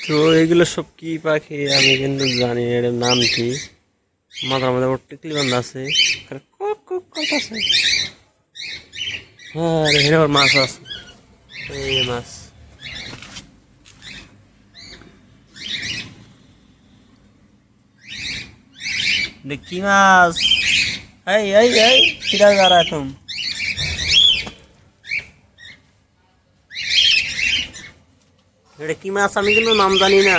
তো এগুলো সব কি পাখি আমি কিন্তু জানি এর নাম কি। মাথার মধ্যে টিকলি বান্ধা আছে, আর কক কক করতেছে। হ্যাঁ রে, এখানে আবার মাছ আছে, এই মাছ। কি মাছ? এই এই এই কিরা যা रहा है तुम? এটা কি মাছ আমি কিন্তু নাম জানি না।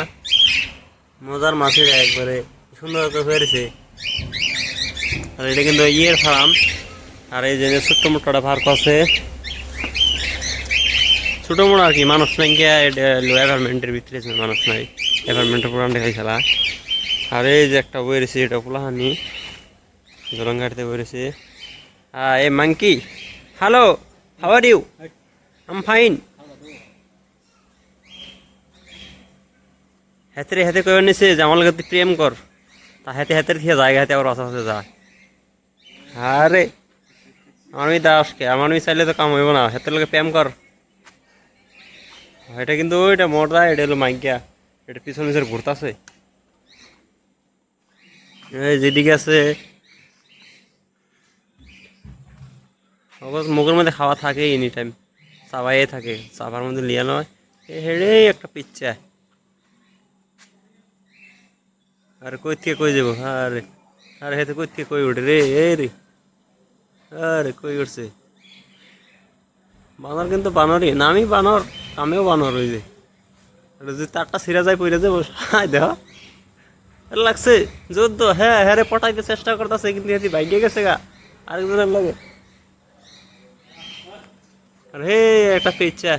মজার মাছ এটা, একবারে সুন্দর করে ফেরেছে। আর এটা কিন্তু ইয়ের ফার্ম। আর এই যে ছোট্ট মোটটা পার্ক আছে, ছোট মোটো আর কি, মানুষ নাই গিয়া এটা অ্যাপার্টমেন্টের ভিতরে মানুষ নাই, অ্যাপার্টমেন্টের পুরান দেখাই খেলা। আর এই যে একটা বইরেছে, এটা পোলাহানি জলং গাড়িতে বইরেছে। এ monkey, hello, how are you? I am fine. হাতে হাতে কয়ে নিছে যে আমার লগে তুই প্রেম কর, তা হাতে হাতে দিয়ে জায়গা হাতে আবার বাসা বাসে যায়। আরে আমি দাসকে আমার চাইলে তো কাম হইব না, হাতের লগে প্রেম কর। এটা কিন্তু ওইটা মর্দা, এটা হলো মাইকিয়া, এটা পিছন পিছনে ঘুরতেছে। এই যেদিকে আছে অবশ্য মুখের মধ্যে খাওয়া থাকে এনি টাইম, চাবাই থাকে, চাবার মধ্যে লিয়া নয়। হেড়ে একটা পিচ্ছা। আর কই থেকে কই যাবো? আরে আরে হেতে কই থেকে কই উঠে রে, এ রে, আরে কই উঠছে? বানর কিন্তু বানরই, নামই বানর, কামেও বানর। ওই যে যদি তারটা ছিঁড়া যায় পইরা যাবো, দেহ লাগছে যুদ্ধ। হ্যাঁ হ্যাঁ রে, পটাইতে চেষ্টা করতেছে কিন্তু হেতি ভাইগে গেছে গা আরেকজনের লাগে। আর হে একটা পিচ্ছা।